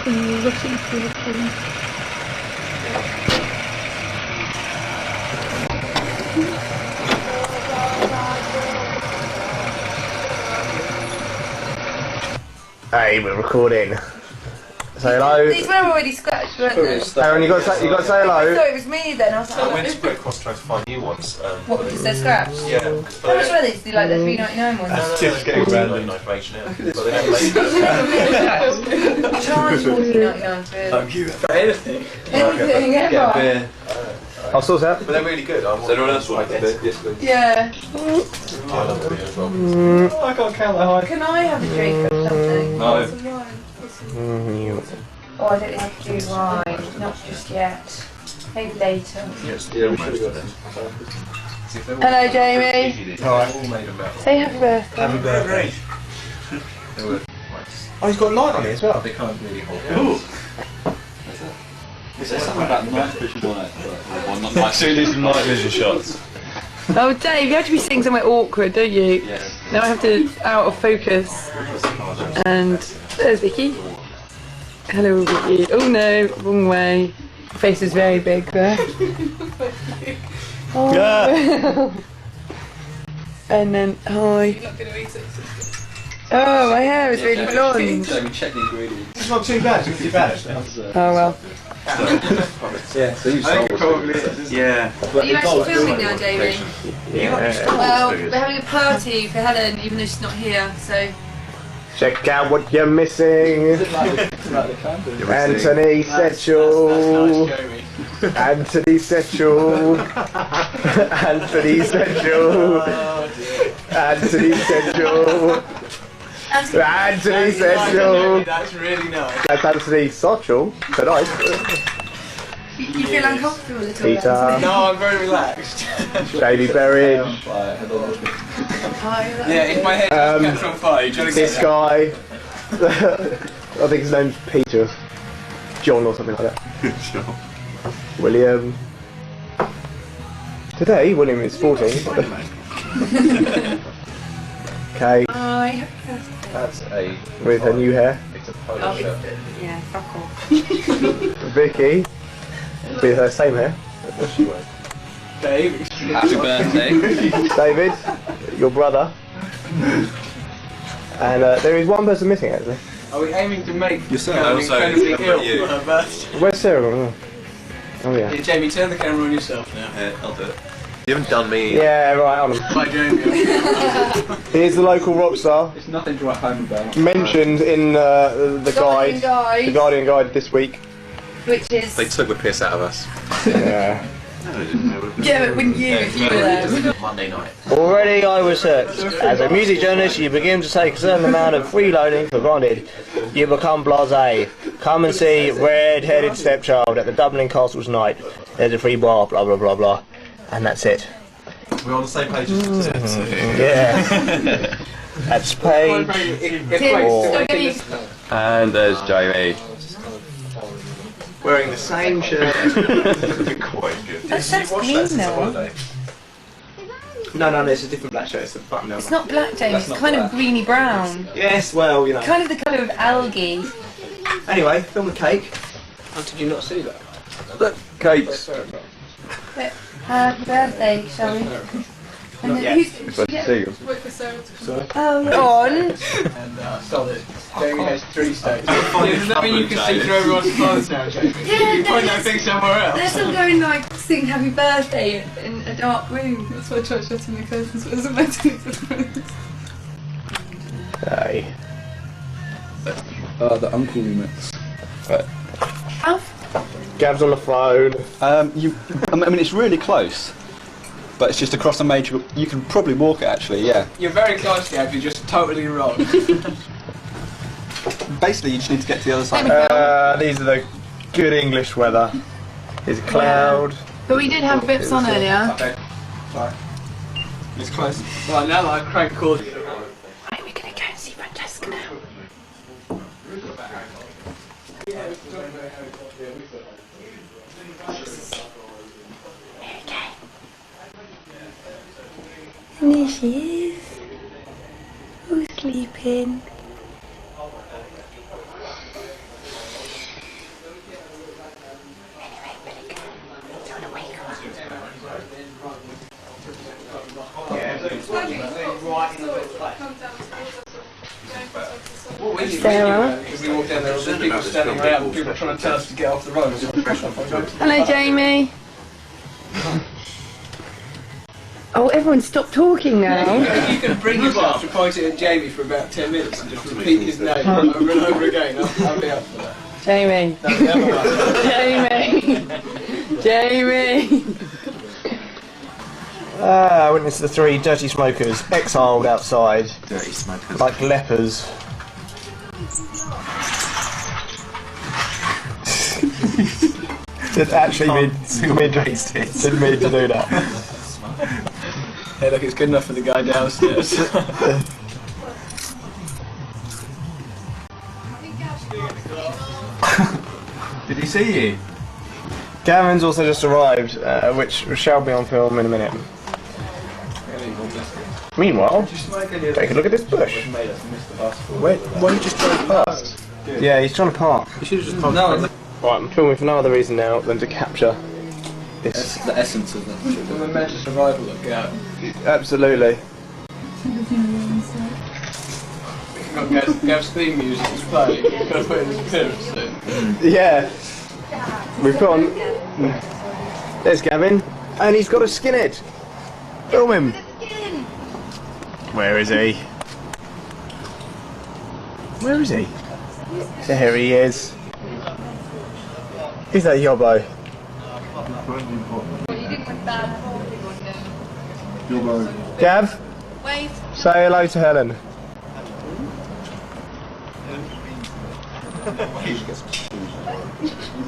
rushing through the thing. Hey, we're recording. Say hello. These were already scratched, weren't they? Aaron, you got to say hello. I thought it was me then. I was like, I went to Great Cross trying to find new ones. what, because they're scratched? Yeah. How much were these? Do you like the $3.99 ones? Just getting random information out. But they don't make Charge $14.99 for anything. anything ever. Beer. I'll sort that. But they're really good. Does anyone else want a bit? Yes, please. Yeah. I love beer as well. I can't count that high. Can I have a drink or something? No. Oh, I don't have to do wine. Not just yet. Maybe later. Yes, yeah, we should have got them. Hello, Jamie. Alright. Say happy birthday. Happy birthday. Oh, he's got a light on it as well. They can't really hold it. Is there something about night vision on it? Actually, do some night vision shots. Oh, Dave, you have to be sitting somewhere awkward, don't you? Yes. Now I have to out of focus. And there's Vicky. Hello, Vicky. Oh no, wrong way. Your face is very big there. Oh. Yeah. And then, hi. Oh, my hair is really blonde. So we check the ingredients. It's not too bad. It's not too bad actually. Oh well. Yeah, so you I think it probably is. Yeah. Are you actually filming now, Jamie? Yeah. Well, we're having a party for Helen, even though she's not here, so... Check out what you're missing. Anthony Setchell. Anthony Setchell. Anthony Setchell. Anthony Setchell. Anthony Setchell. That's really nice. That's Anthony Setchell tonight. You feel uncomfortable at all? Peter. No, I'm very relaxed. Jamie Berridge. Yeah, if my head catch on fire, you're trying to This get guy. I think his name's Peter. John or something like that. William. Today, William is 14. Kate. Hi. That's a... With her new hair. It's a polo shirt. Yeah, fuck off. Vicky. With her same hair. Dave. Happy birthday. David. Your brother. And there is one person missing actually. Are we aiming to make Yourself. Helen incredibly ill You. for her birthday? Where's Sarah? Oh yeah. Yeah, Jamie, turn the camera on yourself now. Yeah, I'll do it. You haven't done me. Yeah, right, on him. Bye, Jamie. Here's the local rock star. It's nothing to write home about. Mentioned in the guide. The Guardian guide this week. Which is... They took the piss out of us. Yeah. Yeah, but wouldn't you if you were there? Monday night. Already I was hooked. As a music journalist, you begin to take a certain amount of freeloading for granted. You become blasé. Come and see Red-Headed Stepchild at the Dublin Castle tonight. There's a free bar, blah blah blah blah. And that's it. We're on the same page as Yeah. That's page. And there's Jamie. Wearing the same shirt. Quite good. That's green though. No, it's a different black shirt. It's a button down. It's not black, James. It's kind of greeny brown. Yes, well, you know. Kind of the colour of algae. Anyway, film the cake. How did you not see that? Look, cakes. Happy birthday, shall we? And then who's... Let's see them. Oh, yeah. On. And solid. Jamie has 3 stacks. Does that mean you can see through everyone's clothes now, Jamie? Yeah, You point that thing somewhere else. they're still going like sing happy birthday in a dark room. That's why I tried shutting the curtains, but it doesn't matter. Hey. The uncle remix. Alf? Gav's on the phone. I mean, it's really close, but it's just across a major. You can probably walk it actually. Yeah. You're very close, Gav, you're just totally wrong. Basically, you just need to get to the other side. These are the good English weather. There's a cloud. But we did have a bit of sun earlier. Okay. Sorry. It's close. Right, now that I've cranked chords. Right, we're going to go and see Francesca now. Okay. And there she is. Who's sleeping? What we did, Sarah. because we walked down there, there was people standing around, and people trying to tell us to get off the road. Hello, Jamie. Oh, everyone stop talking now. You can bring yourself to point it at Jamie for about 10 minutes and just repeat his name over and over again. I'll be up for that. Jamie. Jamie. Jamie. Ah, witness the three dirty smokers exiled outside, Dirty smokers. like lepers. Did actually mean didn't mean to do that. Hey, look, it's good enough for the guy downstairs. Did he see you? Gavin's also just arrived, which shall be on film in a minute. Meanwhile, take a look at this bush. Why don't you just drive past? Yeah, he's trying to park. You should have just parked. No, Right, I'm filming for no other reason now than to capture this. That's the essence of it. the momentum survival of Gav. Absolutely. Gav's theme music is playing. He's got to put in his appearance soon. Yeah. We've put on. There's Gavin, and he's got a skinhead. Film him. Where is he? Where is he? There he is. Who's that yobbo? Gav, Wave. say hello to Helen.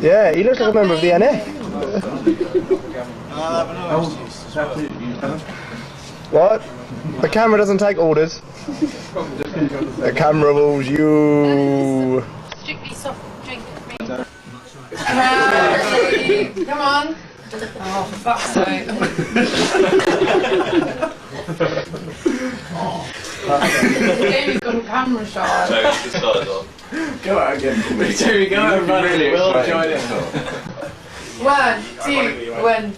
Yeah, he looks like a member of the NF. What? The camera doesn't take orders. The camera rules you. Strictly soft drink. Come on. Oh, for fuck's sake. Jamie's got a camera shot. Go out again. Jamie, go out and run it. We'll join in. 1, 2, 1, 2.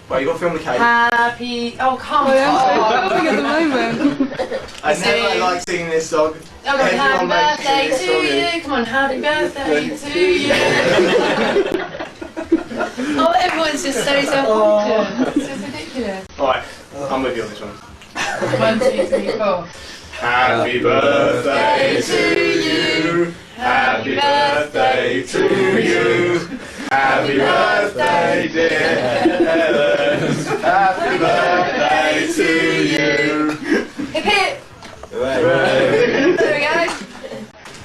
Well, you got to film the cake. Happy. Oh, come on. I'm filming at the moment. I never like singing this song. Oh, happy birthday to you. Come on, happy birthday to you. Oh, everyone's just so self-conscious. It's just ridiculous. Alright, I'm with you on this one. 1, 2, 3, 4. Happy birthday to you. Happy birthday to you. Happy birthday, dear Helen. Happy birthday to you. Hip hip. Hooray. There we go.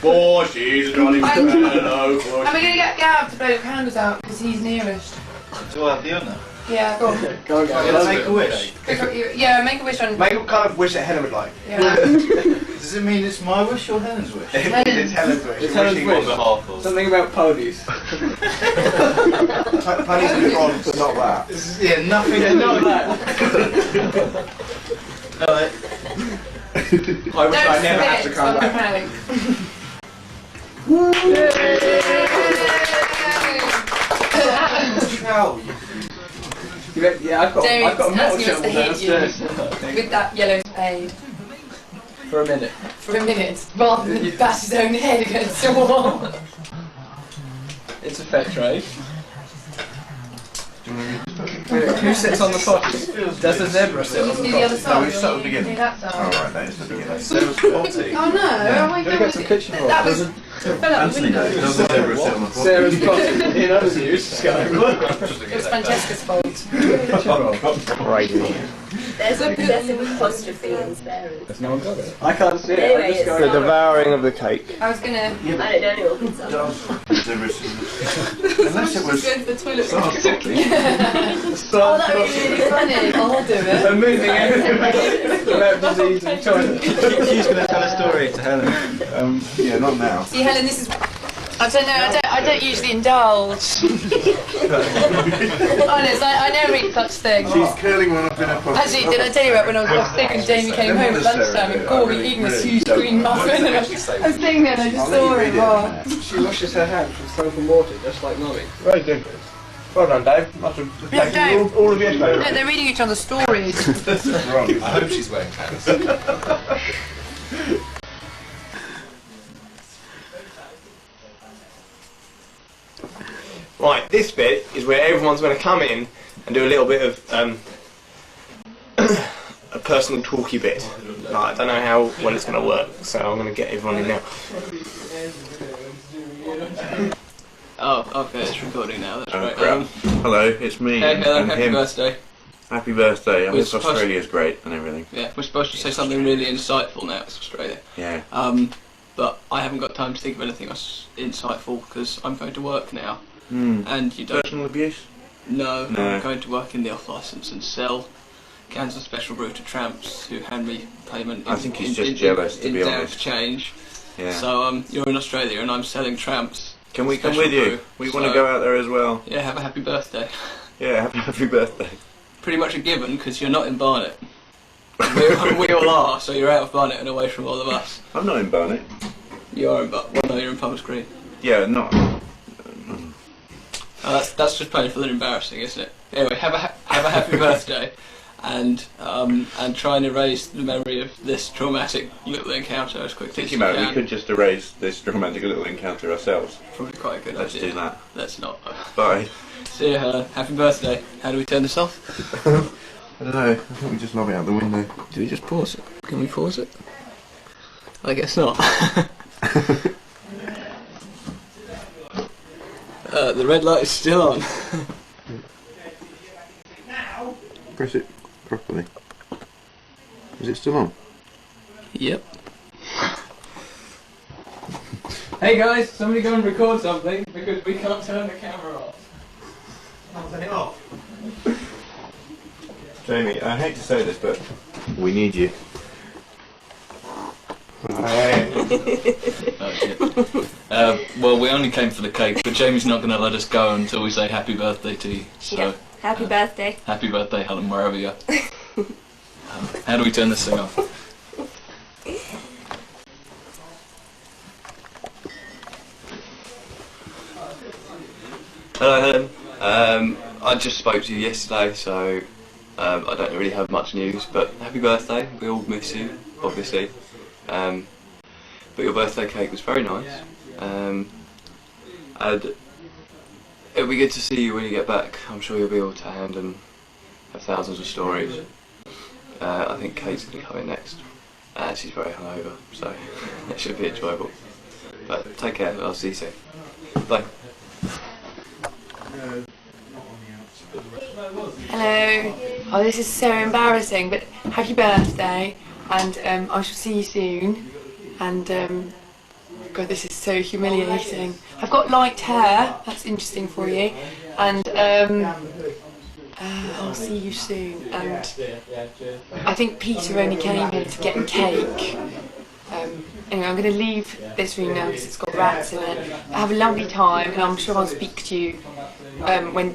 For she's a jolly fellow. And we're going to get Gav to blow the candles out because he's nearest. Do I have the honour? Yeah, go on. Go on, Can I make a wish? Yeah, make a wish on. Make what kind of wish that Helen would like. Yeah. Does it mean it's my wish or Helen's wish? It's Helen's wish. It's Helen's Wishing wish. on behalf of. Something about ponies. Funny's a bit wrong, but not that. Yeah, nothing. Yeah, not that. I wish I never had to come back. back. Yeah, I've got a metal shovel downstairs. With that yellow spade For a minute. for a minute, rather than bash his own head against the wall. It's a fair trade. Who sits on the potty? Does the zebra sit on Do the the other potty? side. we start at the beginning. Do that side. Alright, that is the beginning. Sarah's potty. Oh no! Oh my Go god! get some kitchen roll. That was fell out the window. Does the zebra sit on the potty? Sarah's potty. In other news, It was Francesca's fault. Crazy. There's a possessive apostrophe in Sarah's. no one got it. I can't see it. There I'm it just is. The going. devouring of the cake. I was gonna. I don't know what it's on. The zebra sit- Unless it was... Go to the toilet. Oh, that would be really funny. I'll do it. I'm moving it. About disease in the toilet. She's going to tell a story to Helen. Yeah, not now. See, Helen, this is. I don't know. I don't usually indulge. Honest, I never eat such things. She's curling one up in her pocket. Actually, did I tell you about when I was off sick and Jamie came home at lunchtime and caught me eating this huge green muffin and I was sitting there and I just saw it. Oh. She washes her hands with soap and water, just like Mummy. Very good. Well done, Dave. Must have taken all of yesterday. No, they're reading each other's stories. I hope she's wearing pants. Right, this bit is where everyone's going to come in and do a little bit of a personal talky bit. I don't know how well it's going to work, so I'm going to get everyone in now. Oh, okay, it's recording now, that's right. Crap. Hello, it's me Hey Helen, and happy him. birthday. Happy birthday. I We're mean, supposed- Australia's great and everything. Yeah, we're supposed to say something really insightful now, it's Australia. Yeah. But I haven't got time to think of anything else insightful because I'm going to work now. Hmm. And you don't... Personal abuse? No, No. I'm going to work in the off licence and sell cans of special brew to tramps who hand me payment I think he's just jealous, to in be damp honest. change. Yeah. So you're in Australia and I'm selling tramps. Can we come special with you? brew. We want So- to go out there as well. Yeah, have a happy birthday. Yeah, happy birthday. Pretty much a given because you're not in Barnet. we all are, so you're out of Barnet and away from all of us. I'm not in Barnet. You are in Barnet. Well, no, you're in Palms Green. Yeah, not. That's just painful and embarrassing, isn't it? Anyway, have a happy birthday, and try and erase the memory of this traumatic little encounter as quickly as Thinking you about it, can. we could just erase this dramatic little encounter ourselves. Probably quite a good Let's idea. do that. Let's not. Bye. See you, Helen. Happy birthday. How do we turn this off? I don't know. I think we just lob it out the window. Do we just pause it? Can we pause it? I guess not. The red light is still on. Press it properly. Is it still on? Yep. Hey guys, somebody go and record something because we can't turn the camera off. I'll turn it off. Jamie, I hate to say this, but we need you. Well, we only came for the cake, but Jamie's not going to let us go until we say happy birthday to you. So, Yeah. Happy birthday. happy birthday, Helen, wherever you are. How do we turn this thing off? Hello, Helen. I just spoke to you yesterday, so I don't really have much news, but happy birthday. We all miss you, obviously. But your birthday cake was very nice. And it'll be good to see you when you get back. I'm sure you'll be able to hand and have thousands of stories. I think Kate's going to come in next. She's very hungover, so it should be enjoyable. But take care, I'll see you soon. Bye. Hello. Oh, this is so embarrassing, but happy birthday, and I shall see you soon. And God, this is so humiliating. I've got light hair. That's interesting for you. And I'll see you soon. And I think Peter only came here to get cake. Anyway, I'm going to leave this room now because it's got rats in it. Have a lovely time, and I'm sure I'll speak to you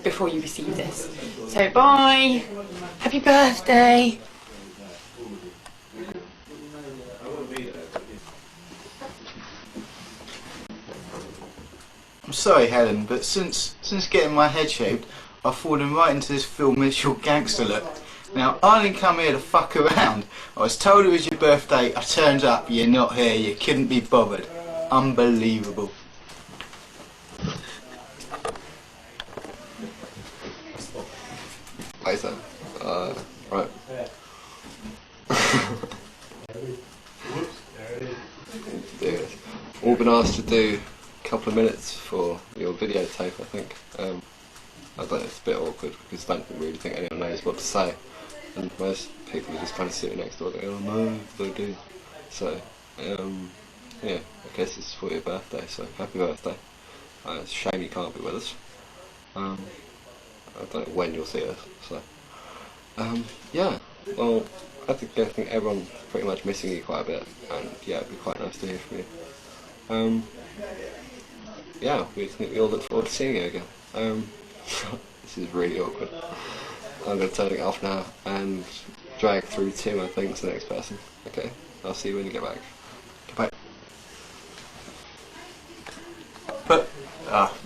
before you receive this. So bye. Happy birthday. I'm sorry, Helen, but since getting my head shaved, I've fallen right into this Phil Mitchell gangster look. Now, I didn't come here to fuck around. I was told it was your birthday, I turned up, you're not here, you couldn't be bothered. Unbelievable. Later. Right. All been asked to do a couple of minutes for your videotape, I think. I don't know, it's a bit awkward because I don't really think anyone knows what to say. And most people are just kind of sitting next door going, oh no, they do. So, yeah, I guess it's for your birthday, so happy birthday. It's a shame you can't be with us. I don't know when you'll see us, so. Yeah, well, I think everyone's pretty much missing you quite a bit, and yeah, it'd be quite nice to hear from you. Yeah, we all look forward to seeing you again. This is really awkward. I'm going to turn it off now and drag through Tim, I think, to the next person. Okay, I'll see you when you get back. Goodbye.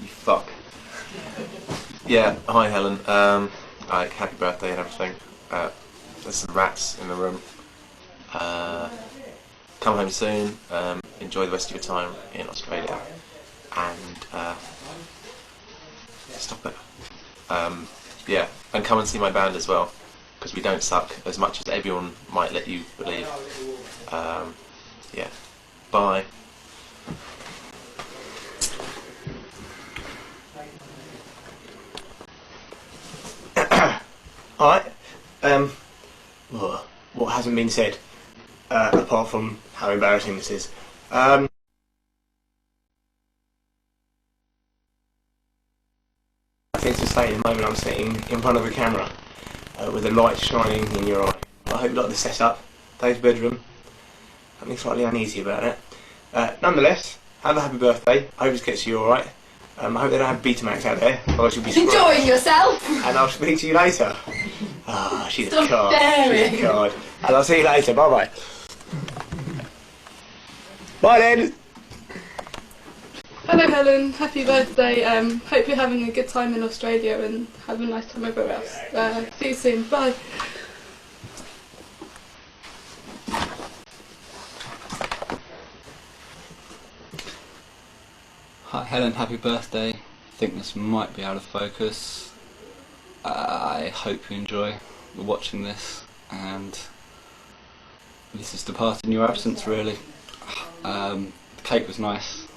You fuck. Yeah, hi Helen. Like, happy birthday and everything. There's some rats in the room. Come home soon. Enjoy the rest of your time in Australia. And stop it. Yeah, and come and see my band as well, because we don't suck as much as everyone might let you believe. Yeah. Bye. Alright, what hasn't been said, apart from how embarrassing this is. I think to say the moment I'm sitting in front of a camera, with the light shining in your eye. I hope you like the setup, Dave's bedroom. I'm slightly uneasy about it. Nonetheless, have a happy birthday, I hope this gets you alright. I hope they don't have Betamax out there, or else you'll be surprised. Enjoying yourself! And I'll speak to you later. Ah, she's Stop a card. staring. She's a card. And I'll see you later. Bye bye. Bye then. Hello Helen, happy birthday. Hope you're having a good time in Australia and have a nice time everywhere else. See you soon. Bye. Hi Helen, happy birthday. I think this might be out of focus. I hope you enjoy watching this, and this is the part in your absence really. The cake was nice.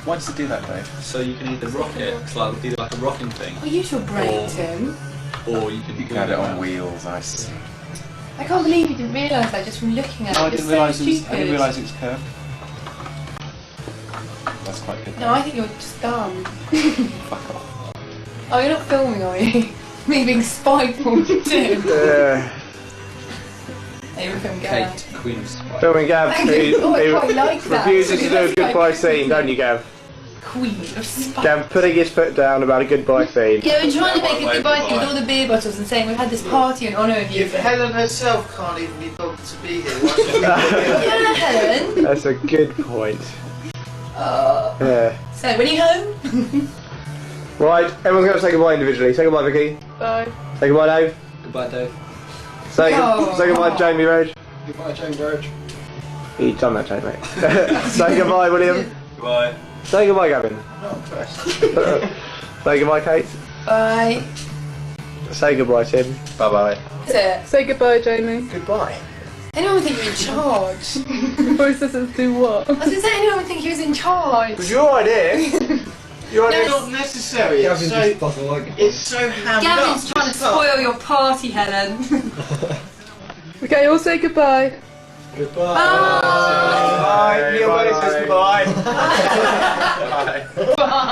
Why does it do that, Dave? So you can either rock it, it's like, either like a rocking thing. Well, use your brain, Tim. Or you can Had it on wheels, I see. I can't believe you didn't realise that just from looking at it. I It's didn't so realise stupid. it was curved. That's quite good. No, I think you're just dumb. Fuck off. Oh, you're not filming, are you? Me being spiteful to Tim. Hey, we're filming Gav. Kate, Queen of Spite. Filming Gav, Oh, I quite like that. refuses to do a goodbye scene, don't you, Gav? Queen of Spite. Gav putting his foot down about a goodbye scene. Yeah, we're trying to make a goodbye thing with all the beer bottles and saying we've had this party in honour of you. If Helen herself can't even be bothered to be here, Yeah, Helen. That's a good point. Yeah. So, when are you home? Right, everyone's going to say goodbye individually. Say goodbye, Vicky. Bye. Say goodbye, Dave. Goodbye, Dave. Say goodbye, Jamie Roach. Goodbye, James Roach. You've done that, Jamie, mate. Say goodbye, William. Goodbye. Say goodbye, Gavin. not impressed. Say goodbye, Kate. Bye. Say goodbye, Tim. Bye-bye. That's it. Say goodbye, Jamie. Goodbye. Anyone would think you're in charge. Voice doesn't do what? I was going to say, anyone would think he was in charge. It was your idea. Your idea. It's not necessary. It's so hammed up. Gavin's trying to spoil your party, Helen. Okay, all say goodbye. Goodbye. Bye. Bye. Neil Willis says goodbye. Bye. Bye.